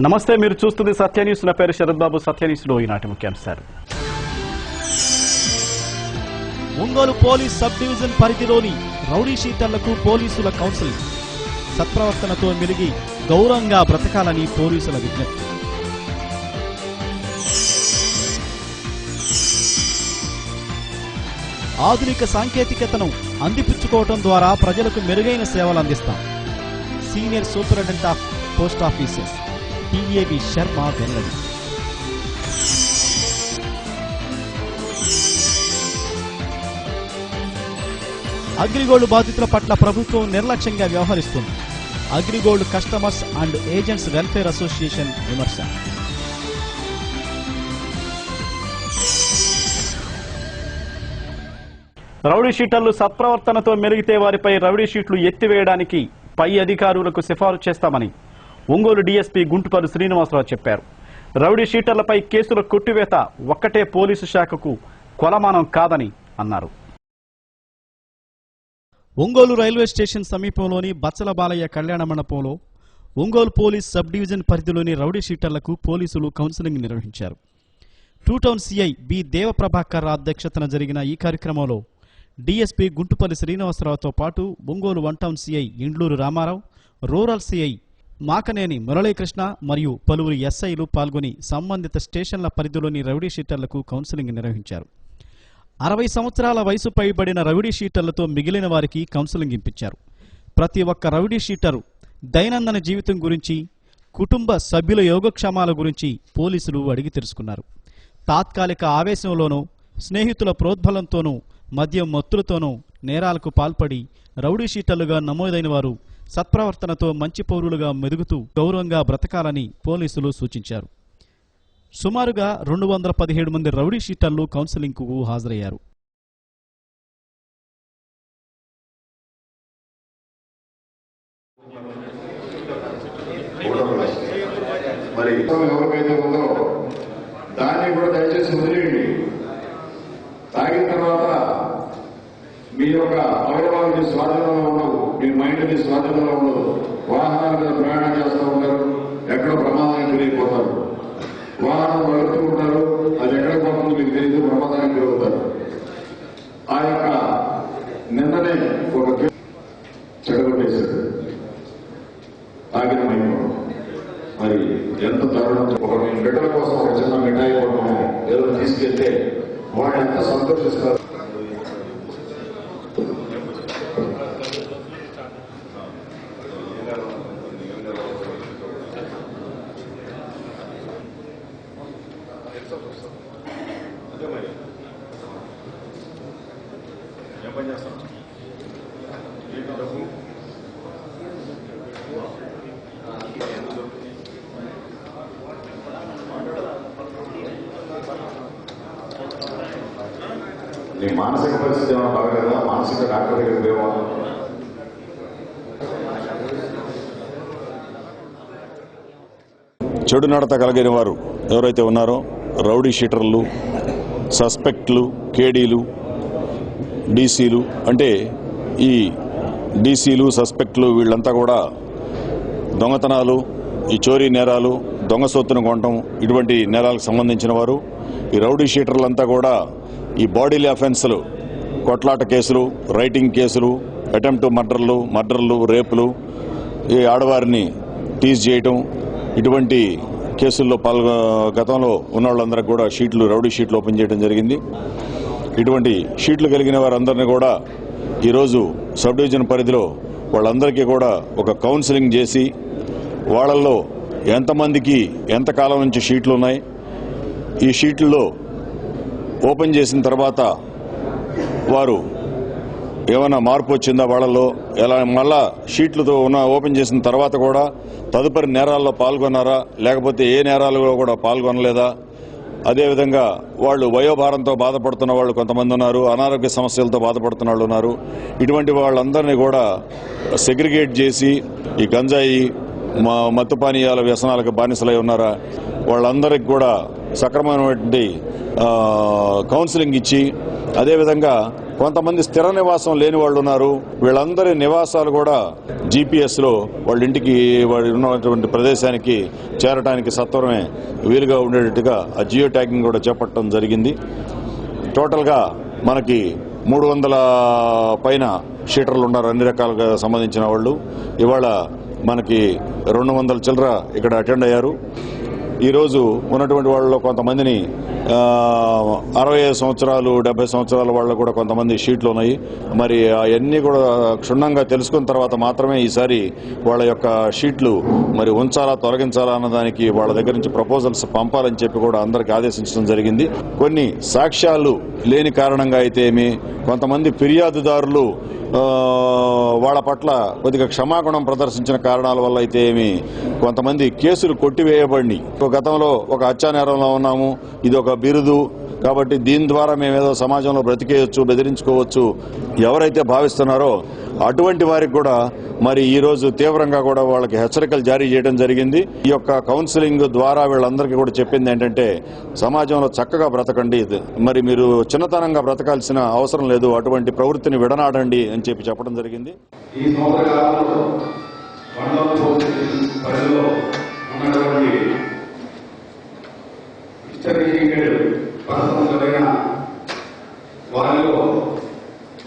నమస్తే, మీరు చూస్తుంది సత్య న్యూస్. నా పేరు శరత్ బాబు. సత్య న్యూస్ లో ఈనాటి ముఖ్యాంశాలు. ఒంగోలు పోలీస్ సబ్ డివిజన్ పరిధిలోని రౌడీ షీటర్లకు పోలీసుల కౌన్సిలింగ్. సత్ప్రవర్తనతో మెలిగి గౌరవంగా బ్రతకాలని పోలీసుల విజ్ఞప్తి. ఆధునిక సాంకేతికతను అందిపుచ్చుకోవడం ద్వారా ప్రజలకు మెరుగైన సేవలు అందిస్తాం. Senior superintendent of post offices TAV Sharma వెల్లడి. అగ్రిగోల్డ్ బాధితుల పట్ల ప్రభుత్వం నిర్లక్ష్యంగా వ్యవహరిస్తుంది. Agrigold customers and agents welfare association విమర్శ. రౌడీ షీటర్లు సత్ప్రవర్తనతో మెలిగితే వారిపై రౌడీ షీట్లు ఎత్తివేయడానికి పై అధికారులకు సిఫారసు చేస్తామని ఒంగోలు డీఎస్పీ గుంటుపల్లి శ్రీనివాసరావు చెప్పారు. రౌడీ షీటర్లపై కేసుల కొట్టివేత ఒక్కటే పోలీసు శాఖకు కొలమానం కాదని అన్నారు. ఒంగోలు రైల్వే స్టేషన్ సమీపంలోని బచ్చల బాలయ్య కళ్యాణ మండపంలో ఒంగోలు పోలీస్ సబ్ డివిజన్ పరిధిలోని రౌడీ షీటర్లకు పోలీసులు కౌన్సిలింగ్ నిర్వహించారు. Two town CI B Devaprabhakar అధ్యక్షతన జరిగిన ఈ కార్యక్రమంలో డీఎస్పీ గుంటుపల్లి శ్రీనివాసరావుతో పాటు Ongole one town CI Indluru Ramarao, rural CI Makaneni Muralikrishna మరియు పలువురు ఎస్ఐలు పాల్గొని సంబంధిత స్టేషన్ల పరిధిలోని రౌడీ షీటర్లకు కౌన్సిలింగ్ నిర్వహించారు. 60 సంవత్సరాల వయసు పైబడిన రౌడీ షీటర్లతో మిగిలిన వారికి కౌన్సిలింగ్ ఇప్పించారు. ప్రతి ఒక్క రౌడీ షీటరు దైనందిన జీవితం గురించి, కుటుంబ సభ్యుల యోగక్షేమాల గురించి పోలీసులు అడిగి తెలుసుకున్నారు. తాత్కాలిక ఆవేశంలోనూ, స్నేహితుల ప్రోద్బలంతోనూ, మద్యం మత్తులతోనూ నేరాలకు పాల్పడి రౌడీ షీటర్లుగా నమోదైన వారు సత్ప్రవర్తనతో మంచి పౌరులుగా మెదుగుతూ గౌరవంగా బ్రతకాలని పోలీసులు సూచించారు. సుమారుగా 217 మంది రౌడీ షీటర్లు కౌన్సిలింగ్కు హాజరయ్యారు. మరి ఎవరికైతే ఉందో దాన్ని కూడా దయచేసి వదిలేయండి. తాగిన తర్వాత మీ యొక్క అవయవాలు మీ స్వాధీనంలో ఉండవు, మీ మైండ్ మీ స్వాధీనంలో ఉండదు. వాహనాల మీద ప్రయాణం చేస్తూ ఉంటారు, ఎక్కడో ప్రమాదానికి గురైపోతారు. వాహనం వెళుతూ ఉంటారు, అది ఎక్కడ పోతుందో మీకు తెలియదు, ప్రమాదానికి గురవుతారు. ఆ యొక్క నిన్ననే ఒక చెడగొట్టేశారు తాగిన మైండ్. మరి ఎంత దారుణం! ఒక బిడ్డల కోసం ఒక చిన్న మిఠాయి కొట్టడం ఏదో తీసుకెళ్తే వాళ్ళు ఎంత సంతోషిస్తారు. నీ మానసిక పరిస్థితి ఏమైనా బాగలేదా? మానసిక డాక్టర్ దగ్గరికి పోవా? చెడు నడత కలిగిన వారు ఎవరైతే ఉన్నారో రౌడీ షీటర్లు, సస్పెక్ట్లు, కేడీలు, డీసీలు, అంటే ఈ డీసీలు, సస్పెక్ట్లు వీళ్ళంతా కూడా దొంగతనాలు, ఈ చోరీ నేరాలు, దొంగ సొత్తును కొనటం, ఇటువంటి నేరాలకు సంబంధించిన వారు. ఈ రౌడీ షీటర్లంతా కూడా ఈ బాడీలీ అఫెన్స్లు, కొట్లాట కేసులు, రైటింగ్ కేసులు, అటెంప్ట్ మర్డర్లు, రేపులు, ఈ ఆడవారిని టీజ్ చేయటం, ఇటువంటి కేసుల్లో గతంలో ఉన్న వాళ్ళందరికీ కూడా రౌడీ షీట్లు ఓపెన్ చేయడం జరిగింది. ఇటువంటి షీట్లు కలిగిన వారందరినీ కూడా ఈరోజు సబ్ డివిజన్ పరిధిలో వాళ్ళందరికీ కూడా ఒక కౌన్సిలింగ్ చేసి వాళ్ళల్లో ఎంతమందికి ఎంతకాలం నుంచి షీట్లు ఉన్నాయి, ఈ షీట్లలో ఓపెన్ చేసిన తర్వాత వారు ఏమైనా మార్పు వచ్చిందా వాళ్ళలో, ఎలా మళ్ళా షీట్లతో ఓపెన్ చేసిన తర్వాత కూడా తదుపరి నేరాల్లో పాల్గొన్నారా, లేకపోతే ఏ నేరాలలో కూడా పాల్గొనలేదా, అదేవిధంగా వాళ్ళు వయోభారంతో బాధపడుతున్న వాళ్ళు కొంతమంది ఉన్నారు, అనారోగ్య సమస్యలతో బాధపడుతున్న వాళ్ళు ఉన్నారు. ఇటువంటి వాళ్ళందరినీ కూడా సెగ్రిగేట్ చేసి ఈ గంజాయి, మత్తు పానీయాల వ్యసనాలకు బానిసలై ఉన్నారా వాళ్ళందరికీ కూడా సక్రమమైనటువంటి కౌన్సిలింగ్ ఇచ్చి, అదేవిధంగా కొంతమంది స్థిర నివాసం లేని వాళ్ళు ఉన్నారు. వీళ్ళందరి నివాసాలు కూడా జీపీఎస్లో వాళ్ళ ఇంటికి వాళ్ళు ఉన్నటువంటి ప్రదేశానికి చేరడానికి సత్వరమే వీలుగా ఉండేటట్టుగా ఆ జియో ట్యాగింగ్ కూడా చేపట్టడం జరిగింది. టోటల్గా మనకి 300 పైన షీటర్లు ఉన్నారు అన్ని రకాలుగా సంబంధించిన వాళ్ళు. ఇవాళ మనకి 200 చిల్లర ఇక్కడ అటెండ్ అయ్యారు. ఈరోజు ఉన్నటువంటి వాళ్ళలో కొంతమందిని 65 సంవత్సరాలు 70 సంవత్సరాల వాళ్ళు కూడా కొంతమంది షీట్లు ఉన్నాయి. మరి అవన్నీ కూడా క్షుణ్ణంగా తెలుసుకున్న తర్వాత మాత్రమే ఈసారి వాళ్ళ యొక్క షీట్లు మరి ఉంచాలా తొలగించాలా అన్నదానికి వాళ్ళ దగ్గర నుంచి ప్రపోజల్స్ పంపాలని చెప్పి కూడా అందరికీ ఆదేశించడం జరిగింది. కొన్ని సాక్ష్యాలు లేని కారణంగా అయితే కొంతమంది ఫిర్యాదుదారులు వాళ్ళ పట్ల కొద్దిగా క్షమాగుణం ప్రదర్శించిన కారణాల వల్ల అయితే కొంతమంది కేసులు కొట్టివేయబడి గతంలో ఒక హత్యానేరంలో ఉన్నాము, ఇది ఒక బిరుదు కాబట్టి దీని ద్వారా మేమేదో సమాజంలో బ్రతికేయచ్చు, బెదిరించుకోవచ్చు ఎవరైతే భావిస్తున్నారో అటువంటి వారికి కూడా మరి ఈ రోజు తీవ్రంగా కూడా వాళ్ళకి హెచ్చరికలు జారీ చేయడం జరిగింది. ఈ యొక్క కౌన్సిలింగ్ ద్వారా వీళ్ళందరికీ కూడా చెప్పింది ఏంటంటే సమాజంలో చక్కగా బ్రతకండి, మరి మీరు చిన్నతనంగా బ్రతకాల్సిన అవసరం లేదు, అటువంటి ప్రవృత్తిని విడనాడండి అని చెప్పడం జరిగింది. ఈ సంవత్సరాలలో పరిధిలో ఉన్నటువంటి పరిశ్రమలైన వారిలో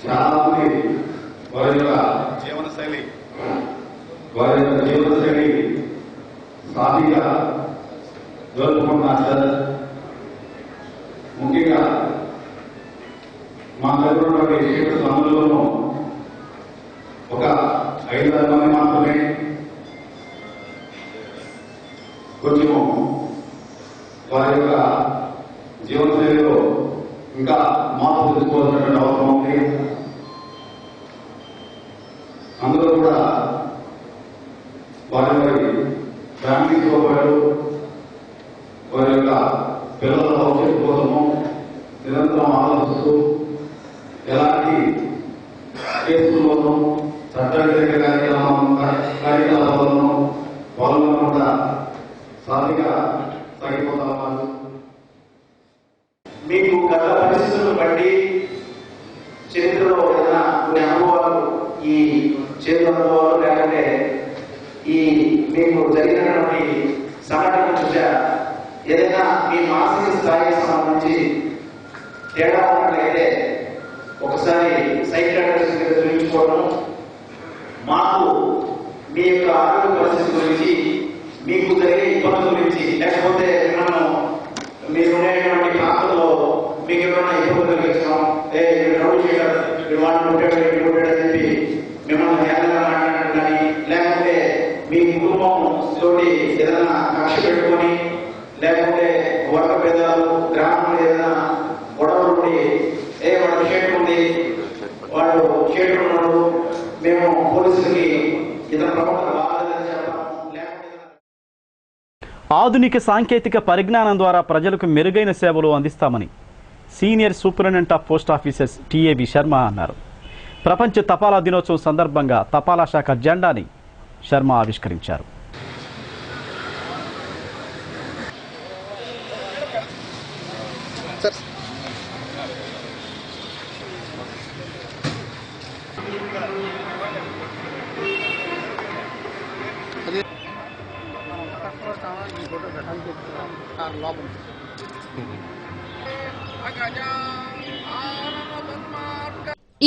చాలా మంది వారి యొక్క జీవనశైలి సాధిగా జరుపుకుంటున్నారు సార్. ముఖ్యంగా మా దగ్గర ఉన్నటువంటి అందులోనూ ఒక 5-6 మంది మాత్రమే కొంచెం వారి యొక్క జీవనశైలిలో ఇంకా మార్పు తెచ్చుకోవాల్సినటువంటి అవసరం ఉంది. అందులో కూడా వారి ఫ్యామిలీతో పాటు వారి యొక్క పిల్లల భవిష్యత్తు కోసము నిరంతరం ఆలోచిస్తూ ఎలాంటి కేసుల్లోనూ చట్ట వ్యతిరేక కార్యకలాపాలను పాల్గొనకుండా సాధిగా సాగిపోతామన్నారు. మీకు గత పరిస్థితులను బట్టి చరిత్రలో ఏదైనా కొన్ని అనుభవాలు, ఈ చేతుల అనుభవాలు లేకపోతే ఈ మీకు జరిగినటువంటి సంఘటన చూసా ఏదైనా మీ మానసిక స్థాయికి సంబంధించి తేడా ఉన్నట్లయితే ఒకసారి సైకియాట్రిస్ట్ దగ్గర చూపించుకోవడం, మాకు మీ యొక్క ఆరోగ్య పరిస్థితి గురించి, మీకు జరిగే ఇబ్బందుల గురించి, లేకపోతే మనం మీరు ఉండేటువంటి ప్రాంతంలో మీకు ఎవరైనా ఇబ్బందులు కలిగించడం, రౌడీ షీటర్ వాడిని ఉంటాడు అని చెప్పి మిమ్మల్ని హేళనగా మాట్లాడడం కానీ, లేకపోతే మీ కుటుంబం తోటి ఏదైనా కక్ష పెట్టుకొని, లేకపోతే వర్గ భేదాలు గ్రామంలో ఏదైనా గొడవలు ఉండి వాడు షేటర్ ఉంది, వాడు షేటర్ ఉన్నాడు, మేము పోలీసులకి ఇతర ప్రవర్తన బాగాలేదని చెప్పడం. ఆధునిక సాంకేతిక పరిజ్ఞానం ద్వారా ప్రజలకు మెరుగైన సేవలు అందిస్తామని senior superintendent of post offices TAB Sharma అన్నారు. ప్రపంచ తపాలా దినోత్సవం సందర్భంగా తపాలా శాఖ జెండాని శర్మ ఆవిష్కరించారు.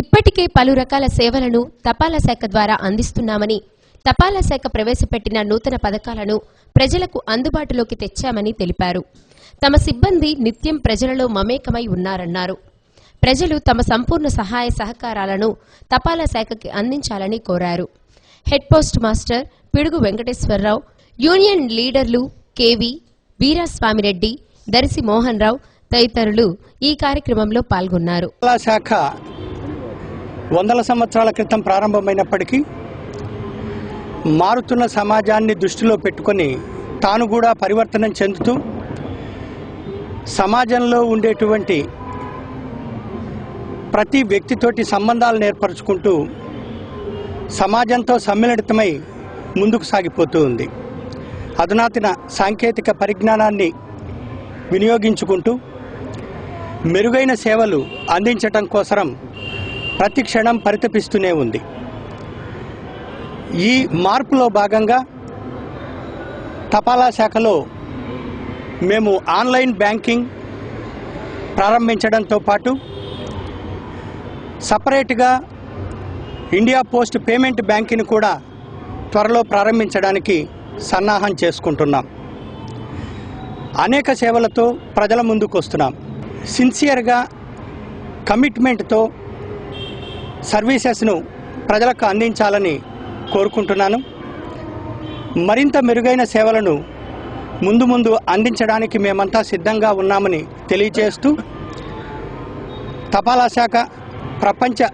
ఇప్పటికే పలు రకాల సేవలను తపాలా శాఖ ద్వారా అందిస్తున్నామని, తపాలా శాఖ ప్రవేశపెట్టిన నూతన పథకాలను ప్రజలకు అందుబాటులోకి తెచ్చామని తెలిపారు. తమ సిబ్బంది నిత్యం ప్రజలలో మమేకమై ఉన్నారన్నారు. ప్రజలు తమ సంపూర్ణ సహాయ సహకారాలను తపాలా శాఖకి అందించాలని కోరారు. హెడ్ పోస్ట్ మాస్టర్ పిడుగు వెంకటేశ్వరరావు, యూనియన్ లీడర్లు కేవి వీరాస్వామిరెడ్డి, దర్శి మోహన్ రావు తదితరులు ఈ కార్యక్రమంలో పాల్గొన్నారు. తపాలా శాఖ 100 సంవత్సరాల క్రితం ప్రారంభమైనప్పటికీ మారుతున్న సమాజాన్ని దృష్టిలో పెట్టుకొని తాను కూడా పరివర్తనం చెందుతూ సమాజంలో ఉండేటువంటి ప్రతి వ్యక్తితోటి సంబంధాలను ఏర్పరచుకుంటూ సమాజంతో సమ్మిళితమై ముందుకు సాగిపోతూ ఉంది. అధునాతన సాంకేతిక పరిజ్ఞానాన్ని వినియోగించుకుంటూ మెరుగైన సేవలు అందించటం కోసం ప్రతి క్షణం పరితపిస్తూనే ఉంది. ఈ మార్పులో భాగంగా తపాలా శాఖలో మేము ఆన్లైన్ బ్యాంకింగ్ ప్రారంభించడంతో పాటు సపరేట్గా ఇండియా పోస్ట్ పేమెంట్ బ్యాంక్ని కూడా త్వరలో ప్రారంభించడానికి సన్నాహం చేసుకుంటున్నాం. అనేక సేవలతో ప్రజల ముందుకు వస్తున్నాం. సిన్సియర్గా కమిట్మెంట్తో సర్వీసెస్ను ప్రజలకు అందించాలని కోరుకుంటున్నాను. మరింత మెరుగైన సేవలను ముందు అందించడానికి మేమంతా సిద్ధంగా ఉన్నామని తెలియజేస్తూ తపాలా శాఖ ప్రపంచ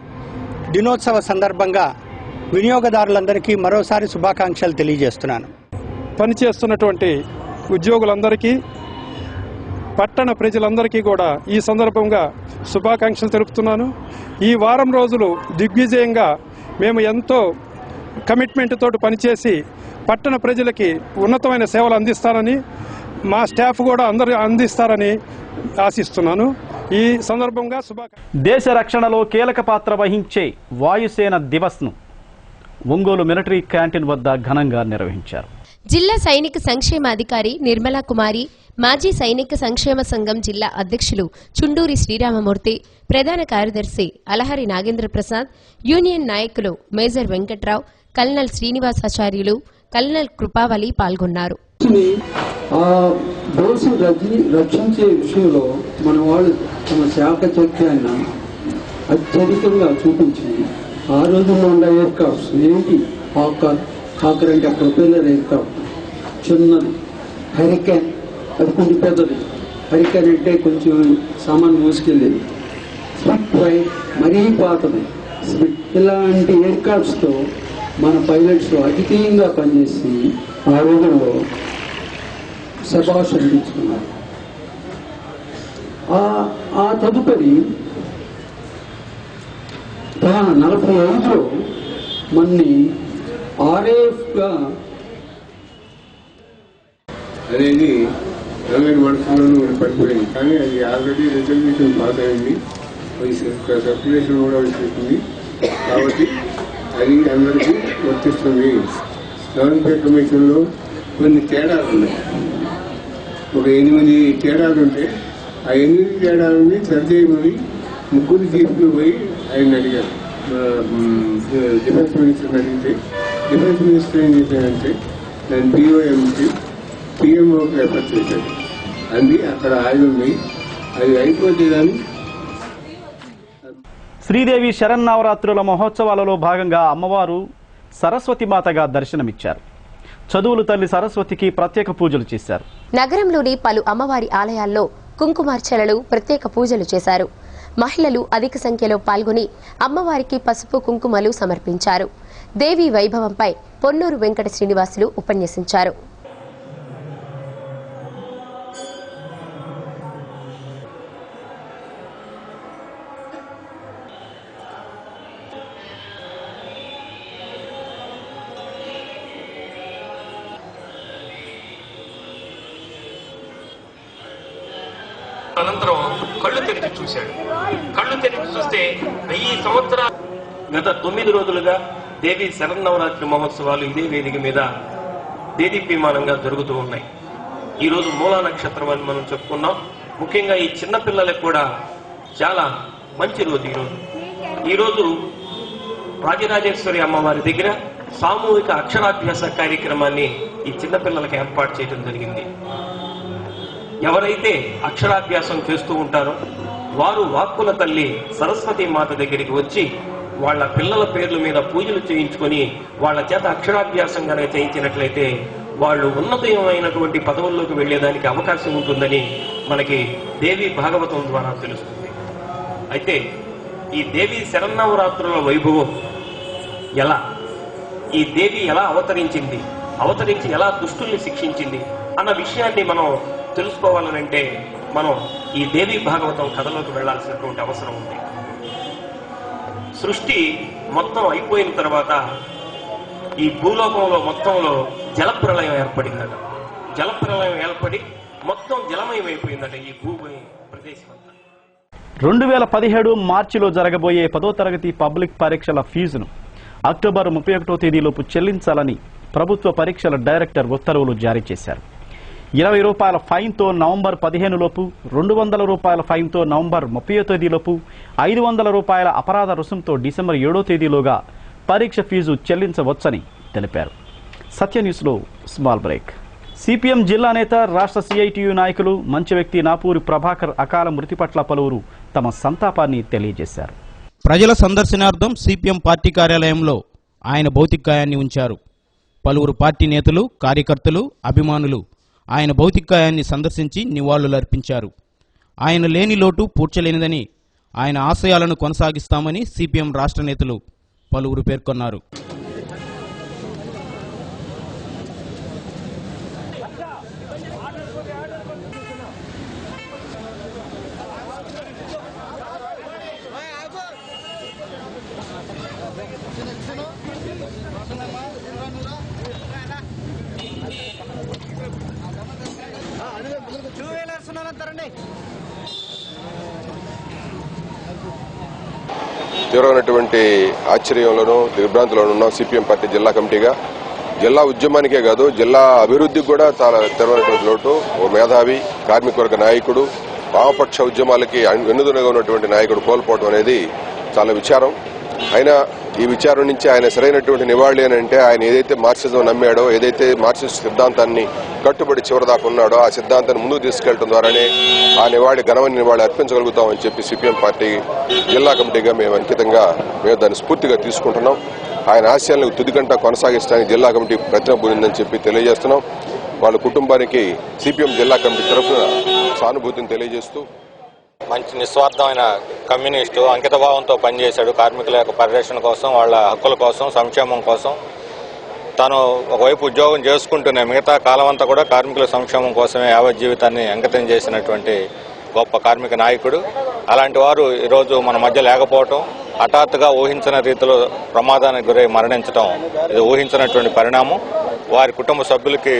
దినోత్సవ సందర్భంగా వినియోగదారులందరికీ మరోసారి శుభాకాంక్షలు తెలియజేస్తున్నాను. పనిచేస్తున్నటువంటి ఉద్యోగులందరికీ, పట్టణ ప్రజలందరికీ కూడా ఈ సందర్భంగా శుభాకాంక్షలు తెలుపుతున్నాను. ఈ వారం రోజులు దిగ్విజయంగా మేము ఎంతో కమిట్మెంట్ తోటి పనిచేసి పట్టణ ప్రజలకి ఉన్నతమైన సేవలు అందిస్తారని, మా స్టాఫ్ కూడా అందరూ అందిస్తారని ఆశిస్తున్నాను. ఈ సందర్భంగా దేశ రక్షణలో కీలక పాత్ర వహించే వాయుసేన దివస్ను ఒంగోలు మిలిటరీ క్యాంటీన్ వద్ద ఘనంగా నిర్వహించారు. జిల్లా సైనిక సంక్షేమ అధికారి నిర్మలా కుమారి, మాజీ సైనిక సంక్షేమ సంఘం జిల్లా అధ్యక్షులు చుండూరి శ్రీరామమూర్తి, ప్రధాన కార్యదర్శి అలహరి నాగేంద్ర ప్రసాద్, యూనియన్ నాయకులు major Venkatrao, colonel Srinivasacharyulu, colonel Krupavali పాల్గొన్నారు. దేశం రక్షించే విషయంలో మన వాళ్ళు తమ శాఖ చక్రాన్ని అత్యధికంగా చూపించింది. ఆ రోజుల్లో ఉన్న ఎయిర్ క్రాఫ్ట్స్ ఏంటి, హాకర్ అంటే ప్రొపెల్లర్ ఎయిర్ క్రాఫ్ట్, చిన్నది, హరికేన్ అది కొంచెం పెద్దది, హరికేన్ అంటే కొంచెం సామాన్ మోసుకెళ్ళేది, స్విఫ్ట్ వైట్ మరీ పాతది. ఇలాంటి ఎయిర్ క్రాఫ్ట్స్తో మన పైలట్స్ అధికంగా పనిచేసి ఆ రోజుల్లో శభాష్ అనిపించుకున్నారు. ఆ తదుపరి 45లో మన్ని ఆర్ఏఎఫ్గా అనేది అందరి మనసులోనూ పడిపోయింది. కానీ అది ఆల్రెడీ రిజల్యూషన్ పాస్ అయింది, సర్క్యులేషన్ కూడా వచ్చేసింది. కాబట్టి అది అందరికీ వర్తిస్తుంది. గవర్నమెంట్ కమిషన్లో కొన్ని తేడాలు ఉన్నాయి. ఒక 8 తేడాలు ఉంటే ఆ 8 తేడాలని సరిచేయమని 3 చీఫ్లు పోయి ఆయన అడిగారు. డిఫెన్స్ మినిస్టర్ని అడిగితే డిఫెన్స్ మినిస్టర్ ఏం చేశారంటే దాని పిఓఎంకి పిఎంఓకి రెఫర్ చేశాడు. అది అక్కడ ఆగి ఉంది, అది అయిపోతే కానీ. శ్రీదేవి శరన్నవరాత్రుల మహోత్సవాలలో భాగంగా అమ్మవారు సరస్వతి మాతగా దర్శనమిచ్చారు. చదువులు తల్లి సరస్వతికి ప్రత్యేక పూజలు చేశారు. నగరంలోని పలు అమ్మవారి ఆలయాల్లో కుంకుమార్చనలు, ప్రత్యేక పూజలు చేశారు. మహిళలు అధిక సంఖ్యలో పాల్గొని అమ్మవారికి పసుపు కుంకుమలు సమర్పించారు. దేవి వైభవంపై పొన్నూరు వెంకట శ్రీనివాసులు ఉపన్యసించారు. అనంతరం కళ్ళు తెరిచి చూశాడు. కళ్ళు తెరిచి చూస్తే 1000 సంవత్సరాలు గత 9 రోజులుగా దేవి శరన్నవరాత్రి మహోత్సవాలు ఇదే వేదిక మీద దేదీప్యమానంగా జరుగుతూ ఉన్నాయి. ఈ రోజు మూలా నక్షత్రం అని మనం చెప్పుకున్నాం. ముఖ్యంగా ఈ చిన్న పిల్లలకు కూడా చాలా మంచి రోజు. ఈ రోజు రాజరాజేశ్వరి అమ్మవారి దగ్గర సామూహిక అక్షరాభ్యాస కార్యక్రమాన్ని ఈ చిన్నపిల్లలకు ఏర్పాటు చేయడం జరిగింది. ఎవరైతే అక్షరాభ్యాసం చేస్తూ ఉంటారో వారు వాక్కుల తల్లి సరస్వతి మాత దగ్గరికి వచ్చి వాళ్ళ పిల్లల పేర్ల మీద పూజలు చేయించుకొని వాళ్ళ చేత అక్షరాభ్యాసం కనుక చేయించినట్లయితే వాళ్ళు ఉన్నతమైనటువంటి పదవుల్లోకి వెళ్లేదానికి అవకాశం ఉంటుందని మనకి దేవి భాగవతం ద్వారా తెలుస్తుంది. అయితే ఈ దేవి శరన్నవరాత్రుల వైభవం ఎలా, ఈ దేవి ఎలా అవతరించి ఎలా దుష్టుల్ని శిక్షించింది అన్న విషయాన్ని మనం తెలుసుకోవాలనంటే మనం ఈ దేవి భాగవతం కథలోకి వెళ్లాల్సినటువంటి అవసరం ఉంది. సృష్టి మొత్తం అయిపోయిన తర్వాత ఈ భూలోకంలో మొత్తంలో జలప్రళయం ఏర్పడిందట. జలప్రళయం ఏర్పడి మొత్తం జలమయం అయిపోయిందట ఈ భూమి ప్రదేశం అంతా. 2017 మార్చిలో జరగబోయే 10వ తరగతి పబ్లిక్ పరీక్షల ఫీజును అక్టోబర్ 31వ తేదీలోపు చెల్లించాలని ప్రభుత్వ పరీక్షల డైరెక్టర్ ఉత్తర్వులు జారీ చేశారు. 20 రూపాయల ఫైన్తో నవంబర్ 15 లోపు, 200 రూపాయల ఫైన్తో నవంబర్ 30వ తేదీలోపు, 500 రూపాయల అపరాధ రుసుంతో డిసెంబర్ 7వ తేదీలోగా పరీక్ష ఫీజు చెల్లించవచ్చని తెలిపారు. సత్య న్యూస్లో స్మాల్ బ్రేక్. సిపిఎం జిల్లా నేత, రాష్ట్ర సిఐటియు నాయకులు మంచి వ్యక్తి నాపూరి ప్రభాకర్ అకాల మృతి పట్ల పలువురు తమ సంతాపాన్ని తెలియజేశారు. ప్రజల సందర్శనార్థం సిపిఎం పార్టీ కార్యాలయంలో ఆయన భౌతికాయాన్ని ఉంచారు. పలువురు పార్టీ నేతలు, కార్యకర్తలు, అభిమానులు ఆయన భౌతికాయాన్ని సందర్శించి నివాళులర్పించారు. ఆయన లేని లోటు పూడ్చలేనిదని, ఆయన ఆశయాలను కొనసాగిస్తామని సిపిఎం రాష్ట్ర నేతలు పలువురు పేర్కొన్నారు. తీవ్రమైనటువంటి ఆశ్చర్యంలోనూ దిగ్భ్రాంతిలోనూ ఉన్నాం. సిపిఎం పార్టీ జిల్లా కమిటీగా జిల్లా ఉద్యమానికే కాదు, జిల్లా అభివృద్ధికి కూడా చాలా తీవ్రమైనటువంటి లోటు. ఓ మేధావి, కార్మికవర్గ నాయకుడు, వామపక్ష ఉద్యమాలకి వెన్నుదన్నుగా ఉన్నటువంటి నాయకుడు కోల్పోవడం అనేది చాలా విచారం. అయినా ఈ విచారం నుంచి ఆయన సరైనటువంటి నివాళి అని అంటే, ఆయన ఏదైతే మార్క్సిజం నమ్మాడో, ఏదైతే మార్క్సిస్ట్ సిద్ధాంతాన్ని కట్టుబడి చివరిదాకా ఉన్నాడో, ఆ సిద్ధాంతాన్ని ముందుకు తీసుకెళ్లడం ద్వారానే ఆ నివాళి, ఘనమైన నివాళి అర్పించగలుగుతామని చెప్పి సిపిఎం పార్టీ జిల్లా కమిటీగా మేము అంకితంగా దాన్ని స్ఫూర్తిగా తీసుకుంటున్నాం. ఆయన ఆశయాలను తుదికంటా కొనసాగించడానికి జిల్లా కమిటీ ప్రతిజ్ఞ చెప్పి తెలియజేస్తున్నాం. వాళ్ళ కుటుంబానికి సిపిఎం జిల్లా కమిటీ తరఫున సానుభూతిని తెలియజేస్తూ, మంచి నిస్వార్థమైన కమ్యూనిస్టు, అంకితభావంతో పనిచేశాడు. కార్మికుల యొక్క పరిరక్షణ కోసం, వాళ్ళ హక్కుల కోసం, సంక్షేమం కోసం. తను ఒకవైపు ఉద్యోగం చేసుకుంటూనే మిగతా కాలం అంతా కూడా కార్మికుల సంక్షేమం కోసమే యావత్ జీవితాన్ని అంకితం చేసినటువంటి గొప్ప కార్మిక నాయకుడు. అలాంటి వారు ఈరోజు మన మధ్య లేకపోవటం, హఠాత్తుగా ఊహించిన రీతిలో ప్రమాదానికి గురై మరణించడం, ఇది ఊహించినటువంటి పరిణామం. వారి కుటుంబ సభ్యులకి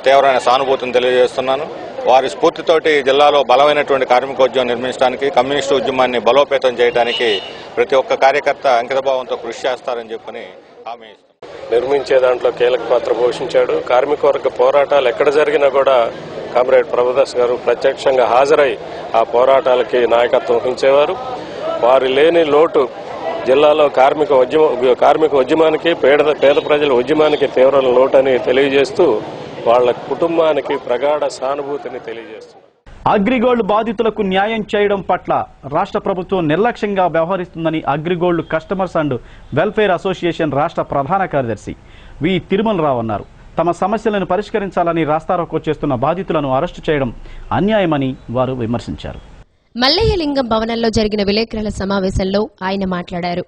తీవ్రమైన సానుభూతిని తెలియజేస్తున్నాను. వారి స్ఫూర్తితోటి జిల్లాలో బలమైనటువంటి కార్మికోద్యమం నిర్మించడానికి, కమ్యూనిస్టు ఉద్యమాన్ని బలోపేతం చేయడానికి ప్రతి ఒక్క కార్యకర్త అంకితభావంతో కృషి చేస్తారని చెప్పని హామీ ఇస్తాం. నిర్మించే దాంట్లో కీలక పాత్ర పోషించాడు. కార్మిక వర్గ పోరాటాలు ఎక్కడ జరిగినా కూడా కామ్రేడ్ ప్రభుదాస్ గారు ప్రత్యక్షంగా హాజరై ఆ పోరాటాలకి నాయకత్వం వహించేవారు. వారు లేని లోటు జిల్లాలో కార్మిక ఉద్యమానికి, పేద ప్రజల ఉద్యమానికి తీవ్ర లోటని తెలియజేస్తూ వాళ్ళ కుటుంబానికి ప్రగాఢ సానుభూతిని తెలియజేస్తున్నారు. అగ్రిగోల్డ్ బాధితులకు న్యాయం చేయడం పట్ల రాష్ట్ర ప్రభుత్వం నిర్లక్ష్యంగా వ్యవహరిస్తుందని Agrigold customers and welfare association రాష్ట్ర ప్రధాన కార్యదర్శి వి తిరుమలరావు అన్నారు. తమ సమస్యలను పరిష్కరించాలని రాస్తారోకో చేస్తున్న బాధితులను అరెస్టు చేయడం అన్యాయమని వారు విమర్శించారు. మల్లయ్యలింగం భవనంలో జరిగిన విలేకరుల సమావేశంలో ఆయన మాట్లాడారు.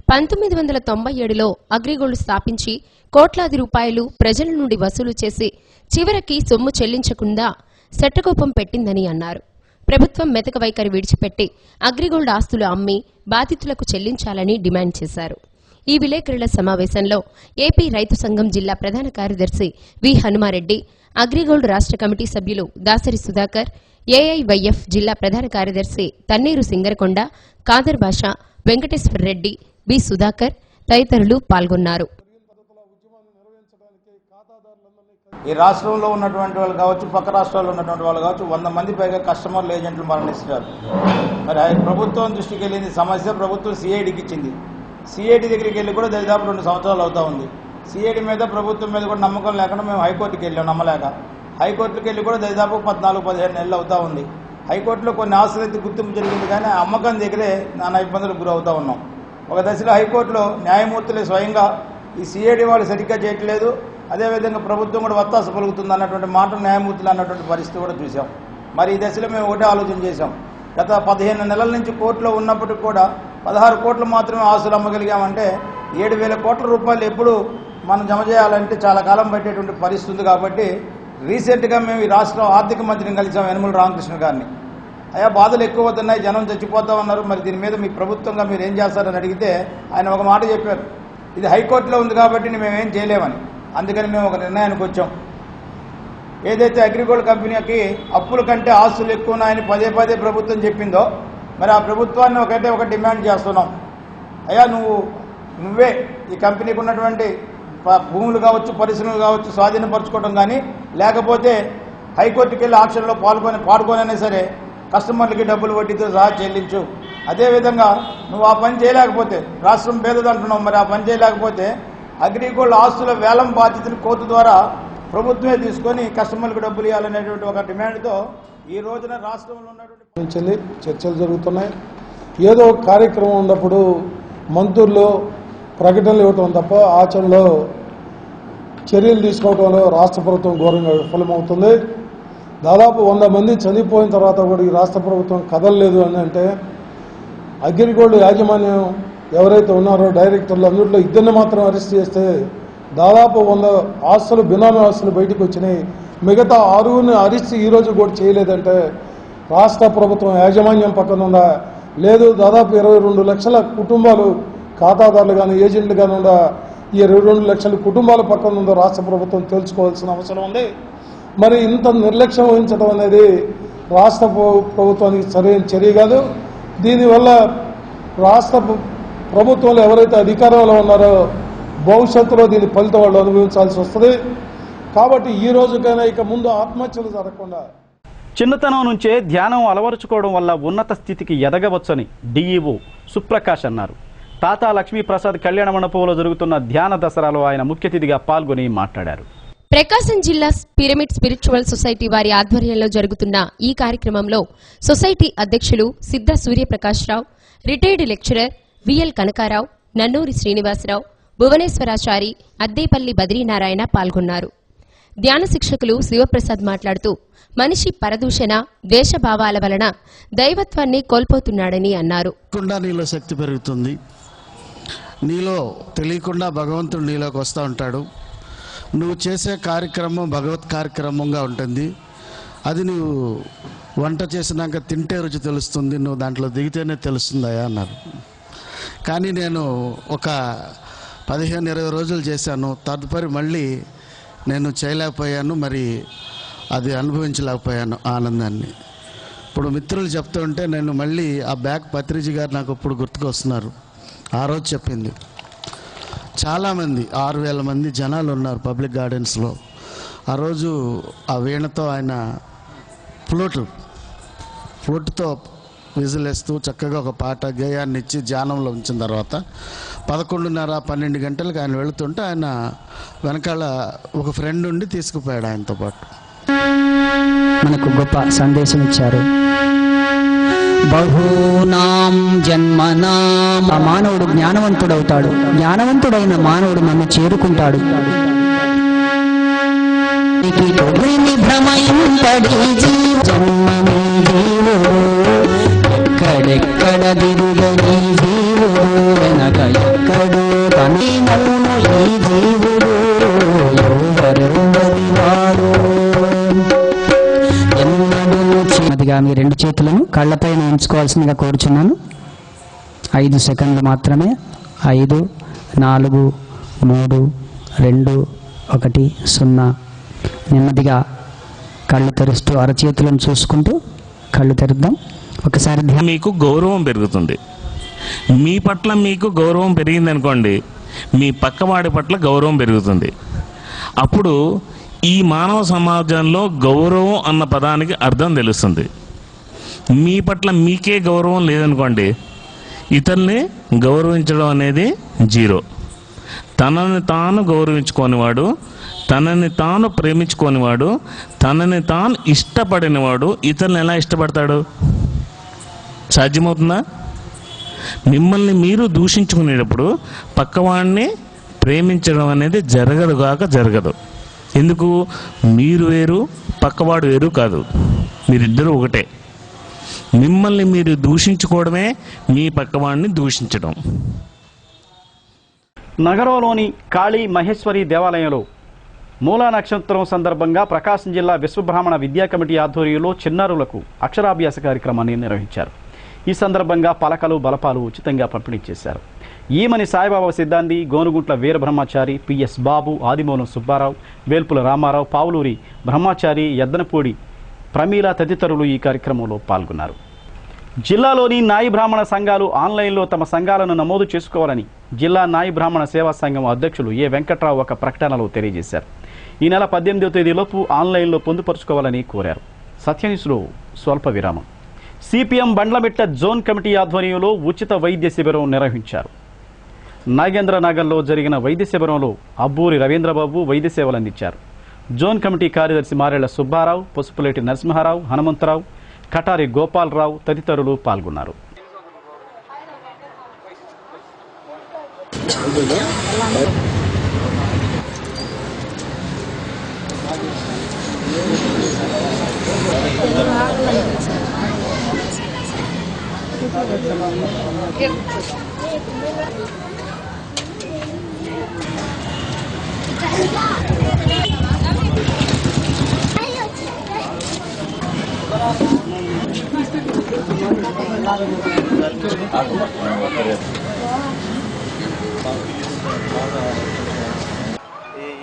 1997లో అగ్రిగోల్డ్ స్థాపించి కోట్లాది రూపాయలు ప్రజల నుండి వసూలు చేసి చివరికి సొమ్ము చెల్లించకుండా శట్టకోపం పెట్టిందని అన్నారు. ప్రభుత్వం మెతక వైఖరి విడిచిపెట్టి అగ్రిగోల్డ్ ఆస్తులు అమ్మి బాధితులకు చెల్లించాలని డిమాండ్ చేశారు. ఈ విలేకరుల సమావేశంలో ఏపీ రైతు సంఘం జిల్లా ప్రధాన కార్యదర్శి వి హనుమారెడ్డి, అగ్రిగోల్డ్ రాష్ట్ర కమిటీ సభ్యులు దాసరి సుధాకర్, ఏఐవైఎఫ్ జిల్లా ప్రధాన కార్యదర్శి తన్నీరు సింగరకొండ, కాదర్ బాషా, వెంకటేశ్వర రెడ్డి, బి సుధాకర్ తదితరులు పాల్గొన్నారు. ఈ రాష్ట్రంలో ఉన్నటువంటి వాళ్ళు కావచ్చు, పక్క రాష్ట్రాల్లో ఉన్నటువంటి వాళ్ళు కావచ్చు, 100 మంది పైగా కస్టమర్లు, ఏజెంట్లు మరణిస్తున్నారు. మరి ప్రభుత్వం దృష్టికి వెళ్ళింది సమస్య, ప్రభుత్వం సిఐడికి ఇచ్చింది. సిఐడి దగ్గరికి వెళ్ళి కూడా దాదాపు 2 సంవత్సరాలు అవుతా ఉంది. సిఐడి మీద, ప్రభుత్వం మీద కూడా నమ్మకం లేకుండా మేము హైకోర్టుకి వెళ్ళాం. నమ్మలేక హైకోర్టుకి వెళ్ళి కూడా దాదాపు 14-15 నెలలు అవుతా ఉంది. హైకోర్టులో కొన్ని ఆస్తులైతే గుర్తింపు జరిగింది, కానీ అమ్మకం దగ్గరే నానా ఇబ్బందులకు గురవుతా ఉన్నాం. ఒక దశలో హైకోర్టులో న్యాయమూర్తులే స్వయంగా ఈ సిఐడి వాళ్ళు సరిగ్గా చేయట్లేదు, అదేవిధంగా ప్రభుత్వం కూడా వత్తాసు పలుకుతుంది అన్నటువంటి మాటలు న్యాయమూర్తులు అన్నటువంటి పరిస్థితి కూడా చూసాం. మరి ఈ దశలో మేము ఒకటే ఆలోచన చేశాం. గత 15 నెలల నుంచి కోర్టులో ఉన్నప్పటికి కూడా 16 కోట్లు మాత్రమే ఆస్తులు అమ్మగలిగామంటే 7,000 కోట్ల రూపాయలు ఎప్పుడు మనం జమ చేయాలంటే చాలా కాలం పట్టేటువంటి పరిస్థితి ఉంది. కాబట్టి రీసెంట్గా మేము ఈ రాష్ట్ర ఆర్థిక మంత్రిని కలిసాం, యనమల రామకృష్ణ గారిని. అయ్యా బాధలు ఎక్కువ అవుతున్నాయి, జనం చచ్చిపోతా ఉన్నారు, మరి దీని మీద మీ ప్రభుత్వంగా మీరు ఏం చేస్తారని అడిగితే ఆయన ఒక మాట చెప్పారు, ఇది హైకోర్టులో ఉంది కాబట్టి మేమేం చేయలేమని. అందుకని మేము ఒక నిర్ణయానికి వచ్చాం. ఏదైతే అగ్రిగోల్డ్ కంపెనీకి అప్పుల కంటే ఆస్తులు ఎక్కువ ఉన్నాయని పదే ప్రభుత్వం చెప్పిందో, మరి ఆ ప్రభుత్వాన్ని ఒక డిమాండ్ చేస్తున్నాం. అయ్యా నువ్వే ఈ కంపెనీకి ఉన్నటువంటి భూములు కావచ్చు, పరిశ్రమలు కావచ్చు స్వాధీనపరచుకోవడం కానీ, లేకపోతే హైకోర్టుకి వెళ్ళి ఆక్షన్లో పాల్గొనైనా సరే కస్టమర్లకి డబ్బులు వడ్డీతో సహా చెల్లించు. అదేవిధంగా నువ్వు ఆ పని చేయలేకపోతే, రాష్ట్రం పేదదంటున్నావు, మరి ఆ పని చేయలేకపోతే అగ్రిగోల్డ్ ఆస్తుల వేలం బాధ్యతలు కోర్టు ద్వారా ప్రభుత్వమే తీసుకొని కస్టమర్లకు డబ్బులు ఇవ్వాలనేటువంటి ఒక డిమాండ్తో ఈ రోజున రాష్ట్రంలో ఉన్నటువంటి చర్చలు జరుగుతున్నాయి. ఏదో ఒక కార్యక్రమం ఉన్నప్పుడు మంత్రులు ప్రకటనలు ఇవ్వటం తప్ప ఆచరణలో చర్యలు తీసుకోవడంలో రాష్ట్ర ప్రభుత్వం ఘోరంగా విఫలమవుతుంది. దాదాపు 100 మంది చనిపోయిన తర్వాత కూడా ఈ రాష్ట్ర ప్రభుత్వం కదలలేదు అని అంటే, అగ్రిగోల్డ్ యాజమాన్యం ఎవరైతే ఉన్నారో డైరెక్టర్లు అందులో 2 మాత్రం అరెస్ట్ చేస్తే దాదాపు 100 ఆస్తులు బినామీ ఆస్తులు బయటకు వచ్చినాయి. మిగతా 6ని అరెస్ట్ ఈరోజు కూడా చేయలేదంటే రాష్ట్ర ప్రభుత్వం యాజమాన్యం పక్కన ఉందా, లేదు దాదాపు 22 లక్షల కుటుంబాలు ఖాతాదారులు కానీ ఏజెంట్లు కానీ ఉందా, ఈ 22 లక్షల కుటుంబాల పక్కన ఉందో రాష్ట్ర ప్రభుత్వం తెలుసుకోవాల్సిన అవసరం ఉంది. మరి ఇంత నిర్లక్ష్యం వహించడం అనేది రాష్ట్ర ప్రభుత్వానికి సరైన చర్య కాదు. దీనివల్ల రాష్ట్ర ప్రభుత్వంలో ఎవరైతే అధికారంలో ఉన్నారో భవిష్యత్తులో దీని ఫలితం వాళ్ళు అనుభవించాల్సి వస్తుంది. కాబట్టి ఈ రోజుకైనా ఇక ముందు ఆత్మహత్యలు జరగకుండా చిన్నతనం నుంచే ధ్యానం అలవరుచుకోవడం వల్ల ఉన్నత స్థితికి ఎదగవచ్చని డిఈఓ సుప్రకాష్ అన్నారు. తాతా లక్ష్మీప్రసాద్ కళ్యాణ మండపంలో జరుగుతున్న ధ్యాన దసరాలో ఆయన ముఖ్య అతిథిగా పాల్గొని మాట్లాడారు. ప్రకాశం జిల్లా పిరమిడ్ స్పిరిచువల్ సొసైటీ వారి ఆధ్వర్యంలో జరుగుతున్న ఈ కార్యక్రమంలో సొసైటీ అధ్యక్షులు Siddha Suryaprakashrao, retired lecturer VL Kanakarao, Nannuri Srinivasarao, Bhuvaneswarachari, Addepalli Badrinarayana పాల్గొన్నారు. ధ్యాన శిక్షకులు శివప్రసాద్ మాట్లాడుతూ మనిషి పరదూషణ, ద్వేషభావాల వలన దైవత్వాన్ని కోల్పోతున్నాడని అన్నారు. నీలో శక్తి పెరుగుతుంది, నీలో తెలియకుండా భగవంతుడు నీలోకి వస్తూ ఉంటాడు. నువ్వు చేసే కార్యక్రమం భగవత్ కార్యక్రమంగా ఉంటుంది. అది నువ్వు వంట చేసినాక తింటే రుచి తెలుస్తుంది, నువ్వు దాంట్లో దిగితేనే తెలుస్తుందయా అన్నారు. కానీ నేను ఒక 15-20 రోజులు చేశాను. తదుపరి మళ్ళీ నేను చేయలేకపోయాను, మరి అది అనుభవించలేకపోయాను ఆనందాన్ని. ఇప్పుడు మిత్రులు చెప్తూ ఉంటే నేను మళ్ళీ ఆ బ్యాగ్ పత్రిజీ గారు నాకు ఇప్పుడు గుర్తుకొస్తున్నారు. ఆ రోజు చెప్పింది చాలామంది 6,000 మంది జనాలు ఉన్నారు పబ్లిక్ గార్డెన్స్లో. ఆ రోజు ఆ వీణతో ఆయన ఫ్లూట్తో విజిలేస్తూ చక్కగా ఒక పాట గేయాన్ని ఇచ్చి ధ్యానంలో ఉంచిన తర్వాత 11:30-12 గంటలకు ఆయన వెళుతుంటే ఆయన వెనకాల ఒక ఫ్రెండ్ ఉండి తీసుకుపోయాడు ఆయనతో పాటు. మనకు గొప్ప సందేశం ఇచ్చారు. బహూనాం జన్మనాం, ఆ మానవుడు జ్ఞానవంతుడవుతాడు. జ్ఞానవంతుడైన మానవుడు నన్ను చేరుకుంటాడు. ఎక్కడెక్కడ దిగుగని జీవుడు వెనక ఎక్కడో తనను ఈ జీవుడు ఎవరెవరివాడు. అదిగా మీ 2 చేతులను కళ్ళపైన ఉంచుకోవాల్సిందిగా కోరుచున్నాను. 5 సెకండ్లు మాత్రమే. 5, 4, 3, 2, 1, 0. నెమ్మదిగా కళ్ళు తెరుస్తూ అరచేతులను చూసుకుంటూ కళ్ళు తెరుద్దాం. ఒకసారి మీకు గౌరవం పెరుగుతుంది. మీ పట్ల మీకు గౌరవం పెరిగింది అనుకోండి, మీ పక్కవాడి పట్ల గౌరవం పెరుగుతుంది. అప్పుడు ఈ మానవ సమాజంలో గౌరవం అన్న పదానికి అర్థం తెలుస్తుంది. మీ పట్ల మీకే గౌరవం లేదనుకోండి, ఇతరుల్ని గౌరవించడం అనేది 0. తనని తాను గౌరవించుకోనివాడు, తనని తాను ప్రేమించుకోనివాడు, తనని తాను ఇష్టపడినవాడు ఇతరులను ఎలా ఇష్టపడతాడు? సాధ్యమవుతుందా? మిమ్మల్ని మీరు దూషించుకునేటప్పుడు పక్కవాడిని ప్రేమించడం అనేది జరగదు. ఎందుకు? మీరు వేరు, పక్కవాడు వేరు కాదు, మీరిద్దరూ ఒకటే. మిమ్మల్ని మీరు దూషించుకోవడమే మీ పక్కవాడిని దూషించడం. నగరంలోని కాళీ మహేశ్వరి దేవాలయంలో మూలా నక్షత్రం సందర్భంగా ప్రకాశం జిల్లా విశ్వబ్రాహ్మణ విద్యా కమిటీ ఆధ్వర్యంలో చిన్నారులకు అక్షరాభ్యాస కార్యక్రమాన్ని నిర్వహించారు. ఈ సందర్భంగా పలకలు, బలపాలు ఉచితంగా పంపిణీ చేశారు. ఈమని సాయిబాబా సిద్ధాంతి, గోనుగుంట్ల వీర బ్రహ్మచారి, పిఎస్ బాబు, ఆదిమూలం సుబ్బారావు, వేల్పుల రామారావు, పావులూరి బ్రహ్మచారి, యద్దనపూడి ప్రమీల తదితరులు ఈ కార్యక్రమంలో పాల్గొన్నారు. జిల్లాలోని నాయి బ్రాహ్మణ సంఘాలు ఆన్లైన్లో తమ సంఘాలను నమోదు చేసుకోవాలని జిల్లా నాయి బ్రాహ్మణ సేవా సంఘం అధ్యక్షులు ఏ వెంకట్రావు ఒక ప్రకటనలో తెలియజేశారు. ఈ నెల 18వ తేదీలోపు ఆన్లైన్లో పొందుపరుచుకోవాలని కోరారు. సత్యన్యూస్లో స్వల్ప విరామం. సిపిఎం బండ్లమిట్ట జోన్ కమిటీ ఆధ్వర్యంలో ఉచిత వైద్య శిబిరం నిర్వహించారు. నాగేంద్రనగర్లో జరిగిన వైద్య శిబిరంలో అబ్బూరి రవీంద్రబాబు వైద్య సేవలు అందించారు. జోన్ కమిటీ కార్యదర్శి మారెళ్ల సుబ్బారావు, పసుపులేటి నరసింహారావు, హనుమంతరావు, కటారి గోపాలరావు తదితరులు పాల్గొన్నారు.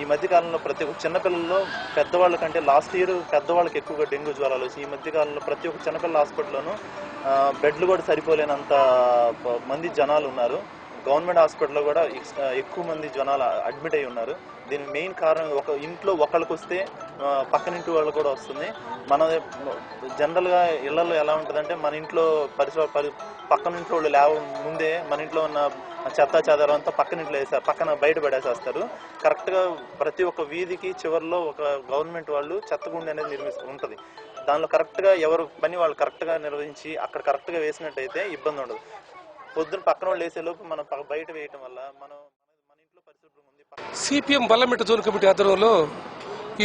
ఈ మధ్య కాలంలో ప్రతి ఒక్క చిన్నపిల్లల్లో పెద్దవాళ్ళ కంటే లాస్ట్ ఇయర్ పెద్దవాళ్ళకి ఎక్కువగా డెంగ్యూ జ్వరాలు వచ్చి ఈ మధ్య కాలంలో ప్రతి ఒక్క చిన్నపిల్లల హాస్పిటల్లోనూ బెడ్లు కూడా సరిపోలేనంత మంది జనాలు ఉన్నారు. గవర్నమెంట్ హాస్పిటల్లో కూడా ఎక్కువ మంది జనాలు అడ్మిట్ అయి ఉన్నారు. దీనికి మెయిన్ కారణం ఒక ఇంట్లో ఒకళ్ళకి వస్తే పక్కనింటి వాళ్ళు కూడా వస్తుంది. మన జనరల్గా ఇళ్లలో ఎలా ఉంటుందంటే మన ఇంట్లో పక్కన ఇంట్లో వాళ్ళు లేవ ముందే మన ఇంట్లో ఉన్న చెత్త చెదారం అంతా పక్కన బయట పడేసేస్తారు. కరెక్ట్గా ప్రతి ఒక్క వీధికి చివరిలో ఒక గవర్నమెంట్ వాళ్ళు చెత్తగుండి అనేది ఉంటుంది. దానిలో కరెక్ట్గా ఎవరు పని వాళ్ళు కరెక్ట్గా నిర్వహించి అక్కడ కరెక్ట్గా వేసినట్టయితే ఇబ్బంది ఉండదు. పొద్దున పక్కన వాళ్ళు వేసేలోపు మనం బయట వేయటం వల్ల మన ఇంట్లో పరిస్థితులు ఉంది. సిపిఎం బల్లమిట్ట జోన్ కమిటీ ఆధ్వర్యంలో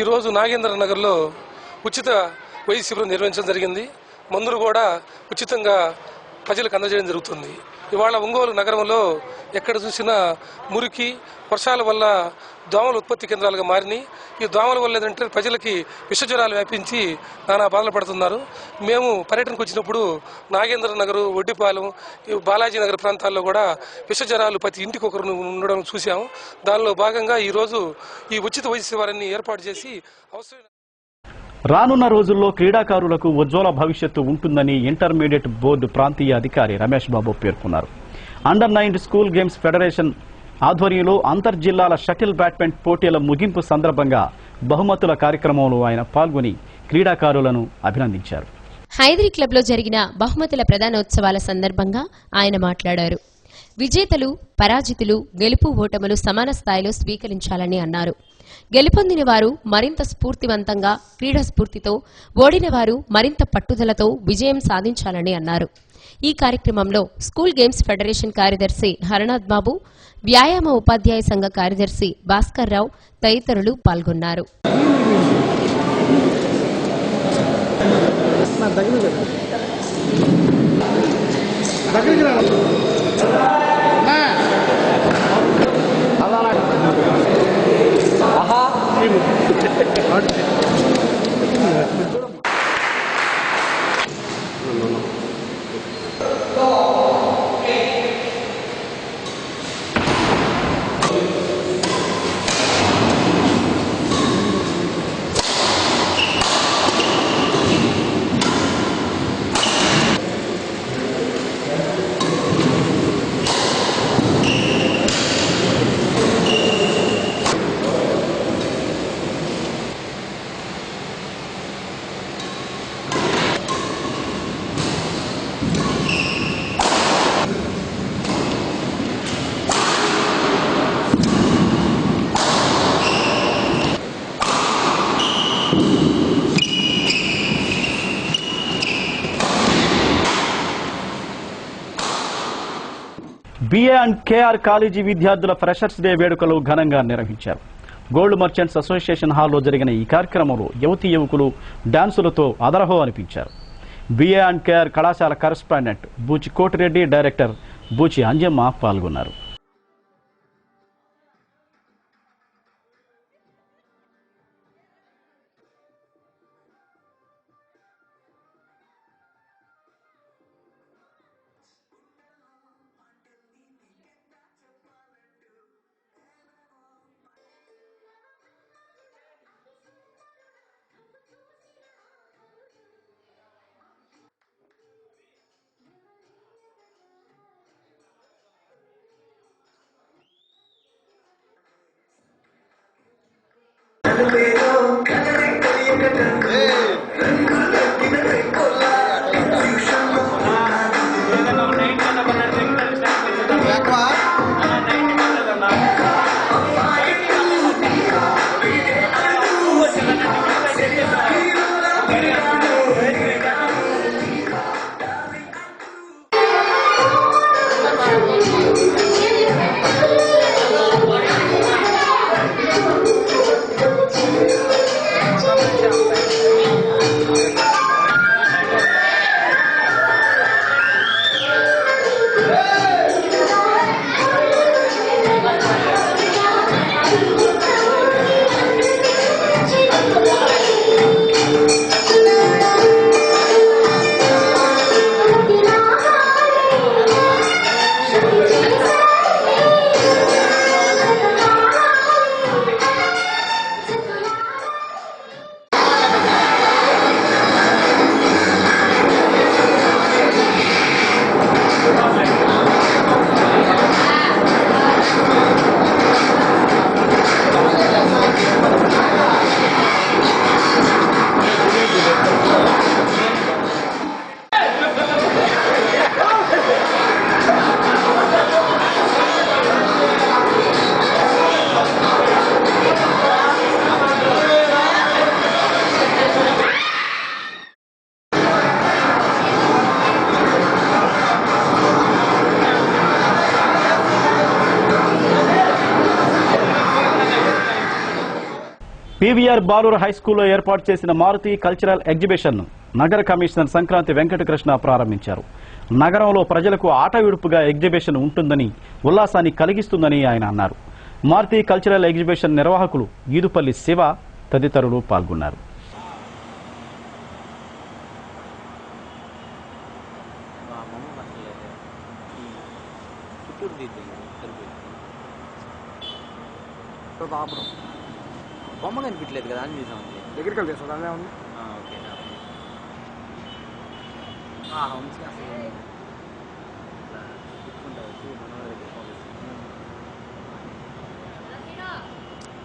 ఈరోజు నాగేంద్ర నగర్లో ఉచిత వైద్య శిబిరం నిర్వహించడం జరిగింది. మందులు కూడా ఉచితంగా ప్రజలకు అందజేయడం జరుగుతుంది. ఇవాళ ఒంగోలు నగరంలో ఎక్కడ చూసినా మురికి, వర్షాల వల్ల దోమల ఉత్పత్తి కేంద్రాలుగా మారినాయి. ఈ దోమల వల్ల ఏంటంటే ప్రజలకి విషజ్వరాలు వ్యాపించి నానా బాధలు పడుతున్నారు. మేము పర్యటనకు వచ్చినప్పుడు నాగేంద్ర నగర్, ఒడ్డిపాలెం, బాలాజీ నగర్ ప్రాంతాల్లో కూడా విషజ్వరాలు ప్రతి ఇంటికి ఒకరు ఉండడం చూసాము. దానిలో భాగంగా ఈరోజు ఈ ఉచిత వైద్య శిబిరాన్ని ఏర్పాటు చేసి అవసరమైన రానున్న రోజుల్లో క్రీడాకారులకు ఉజ్వల భవిష్యత్తు ఉంటుందని ఇంటర్మీడియట్ బోర్డు ప్రాంతీయ అధికారి రమేష్ బాబు పేర్కొన్నారు. అండర్-9 స్కూల్ గేమ్స్ ఫెడరేషన్ ఆధ్వర్యంలో అంతర్జిల్లాల షటిల్ బ్యాడ్మింటన్ పోటీల ముగింపు సందర్భంగా బహుమతుల కార్యక్రమంలో ఆయన పాల్గొని క్రీడాకారులను అభినందించారు. హైదరీ క్లబ్లో జరిగిన బహుమతుల ప్రదానోత్సవాల సందర్భంగా ఆయన మాట్లాడారు. విజేతలు, పరాజితులు, గెలుపు ఓటములు సమాన స్థాయిలో స్వీకరించాలని అన్నారు. గెలుపొందిన వారు మరింత స్ఫూర్తివంతంగా క్రీడా స్ఫూర్తితో, ఓడిన వారు మరింత పట్టుదలతో విజయం సాధించాలని అన్నారు. ఈ కార్యక్రమంలో స్కూల్ గేమ్స్ ఫెడరేషన్ కార్యదర్శి హరనాథ్ బాబు, వ్యాయామ ఉపాధ్యాయ సంఘ కార్యదర్శి భాస్కర్ రావు తదితరులు పాల్గొన్నారు. బిఏ అండ్ కేఆర్ కాలేజీ విద్యార్థుల ఫ్రెషర్స్ డే వేడుకలు ఘనంగా నిర్వహించారు. గోల్డ్ మర్చెంట్స్ అసోసియేషన్ హాల్లో జరిగిన ఈ కార్యక్రమంలో యువతీ యువకులు డాన్సులతో అదరహో అనిపించారు. బిఏ అండ్ కేఆర్ కళాశాల కరెస్పాండెంట్ బూచి కోటిరెడ్డి, డైరెక్టర్ బూచి అంజమ్మ పాల్గొన్నారు. పీవీఆర్ బాలూరు హైస్కూల్లో ఏర్పాటు చేసిన మారుతి కల్చరల్ ఎగ్జిబిషన్ నగర కమిషనర్ సంక్రాంతి వెంకటకృష్ణ ప్రారంభించారు. నగరంలో ప్రజలకు ఆట విడుపుగా ఎగ్జిబిషన్ ఉంటుందని, ఉల్లాసాన్ని కలిగిస్తుందని ఆయన అన్నారు. మారుతి కల్చరల్ ఎగ్జిబిషన్ నిర్వాహకులు ఈదుపల్లి శివ తదితరులు పాల్గొన్నారు. బొమ్మ కనిపించలేదు కదా అని చూసాం. దగ్గరికి వెళ్తే సార్ అదే ఉంది. ఓకే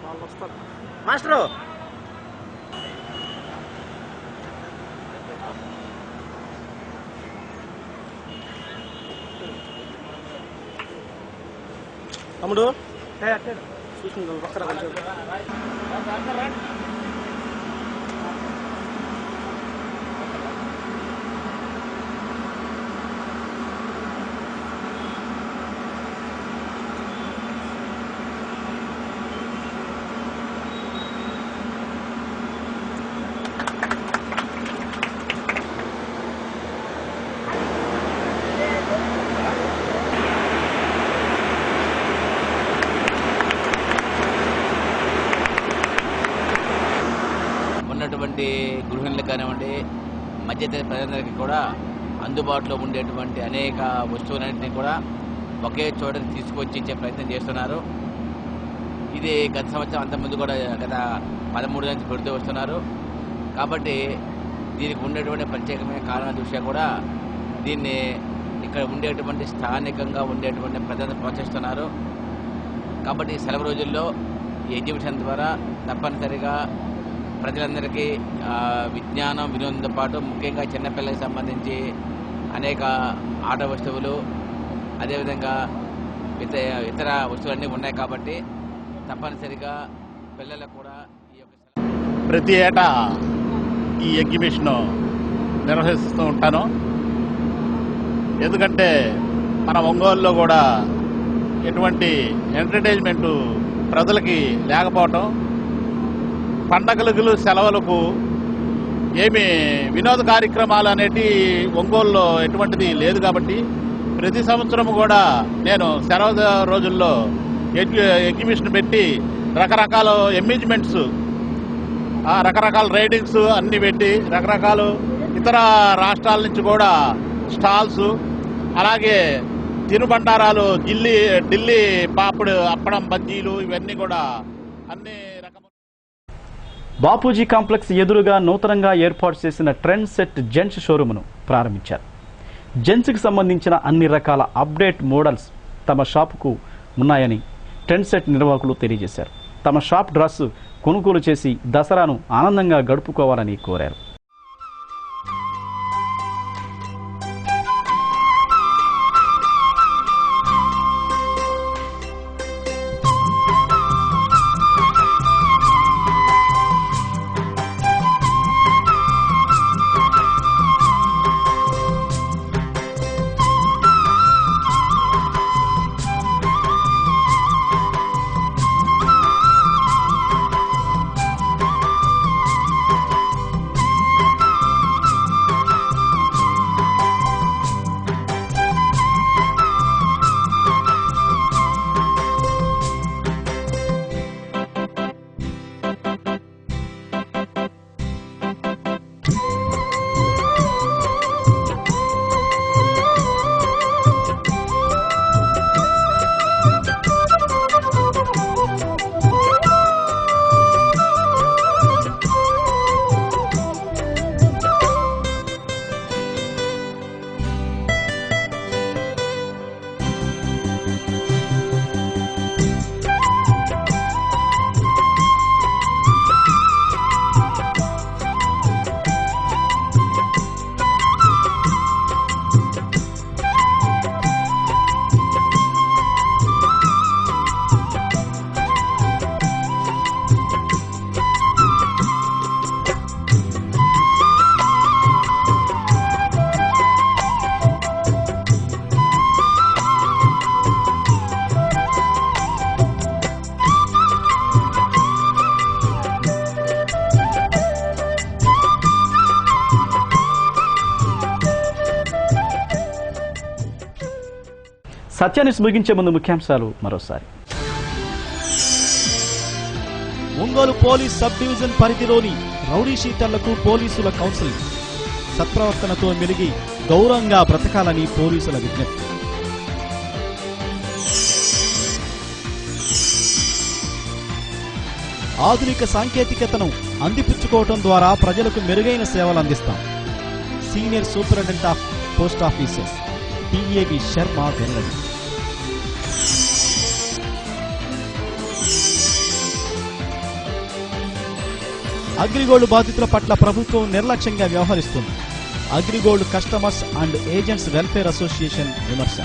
వాళ్ళు వస్తారు మాస్టరు. తమ్ముడు చూసుకుంటాం ఒక్కరా ఉన్నటువంటి గృహిణులు కానివ్వండి, మధ్యతరగతి ప్రజలందరికీ కూడా అందుబాటులో ఉండేటువంటి అనేక వస్తువులన్నింటినీ కూడా ఒకే చోటకి తీసుకొచ్చి ఇచ్చే ప్రయత్నం చేస్తున్నారు. ఇది గత సంవత్సరం అంతకుముందు కూడా గత 13 నుంచి పెడుతూ వస్తున్నారు. కాబట్టి దీనికి ఉండేటువంటి ప్రత్యేకమైన కారణాల దృష్ట్యా కూడా దీన్ని ఇక్కడ ఉండేటువంటి స్థానికంగా ఉండేటువంటి ప్రజలను ప్రోత్సహిస్తున్నారు. కాబట్టి సెలవు రోజుల్లో ఈ ఎగ్జిబిషన్ ద్వారా తప్పనిసరిగా ప్రజలందరికీ విజ్ఞానం, వినోదంతో పాటు ముఖ్యంగా చిన్నపిల్లలకు సంబంధించి అనేక ఆట వస్తువులు, అదేవిధంగా ఇతర వస్తువులన్నీ ఉన్నాయి. కాబట్టి తప్పనిసరిగా పిల్లలకు కూడా ప్రతి ఏటా ఈ ఎగ్జిబిషన్ నిర్వహిస్తూ ఉంటాను. ఎందుకంటే మన ఒంగోలులో కూడా ఎటువంటి ఎంటర్టైన్మెంట్ ప్రజలకి లేకపోవటం, పండగలకు సెలవులకు ఏమి వినోద కార్యక్రమాలు అనేటి ఒంగోలులో ఎటువంటిది లేదు. కాబట్టి ప్రతి సంవత్సరం కూడా నేను సెలవు రోజుల్లో ఎగ్జిబిషన్ పెట్టి రకరకాల అమ్యూజ్మెంట్స్, రకరకాల రైడింగ్స్ అన్ని పెట్టి రకరకాల ఇతర రాష్ట్రాల నుంచి కూడా స్టాల్స్, అలాగే తినుబండారాలు, ఢిల్లీ పాపుడు, అప్పడం, బజ్జీలు ఇవన్నీ కూడా అన్ని రకములు. బాపూజీ కాంప్లెక్స్ ఎదురుగా నూతనంగా ఏర్పాటు చేసిన ట్రెండ్ సెట్ జెంట్స్ షోరూమ్ను ప్రారంభించారు. జెంట్స్కి సంబంధించిన అన్ని రకాల అప్డేట్ మోడల్స్ తమ షాపుకు ఉన్నాయని ట్రెండ్ సెట్ నిర్వాహకులు తెలియజేశారు. తమ షాప్ డ్రెస్ కొనుగోలు చేసి దసరాను ఆనందంగా గడుపుకోవాలని కోరారు. సత్యాన్ని ముగించే ముందు ముఖ్యాంశాలు మరోసారి. ఒంగోలు పోలీస్ సబ్ డివిజన్ పరిధిలోని రౌడీ షీటర్లకు పోలీసుల కౌన్సిలింగ్. సత్ప్రవర్తనతో మెలిగి గౌరవంగా బ్రతకాలని పోలీసుల విజ్ఞప్తి. ఆధునిక సాంకేతికతను అందిపుచ్చుకోవడం ద్వారా ప్రజలకు మెరుగైన సేవలు అందిస్తాం. Senior superintendent of post offices PAB Sharma వెల్లడి. అగ్రిగోల్డ్ బాధితుల పట్ల ప్రభుత్వం నిర్లక్ష్యంగా వ్యవహరిస్తుంది. Agrigold customers and agents welfare association విమర్శ.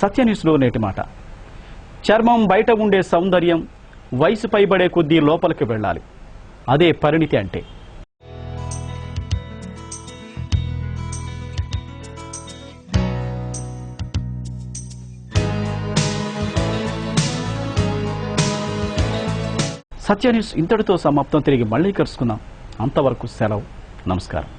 సత్య న్యూస్లో నేటి మాట. చర్మం బయట ఉండే సౌందర్యం వయసు పైబడే కొద్దీ లోపలికి వెళ్ళాలి. అదే పరిణితి అంటే. సత్య న్యూస్ ఇంతటితో సమాప్తం. తిరిగి మళ్ళీ కలుసుకుందాం. అంతవరకు సెలవు. నమస్కారం.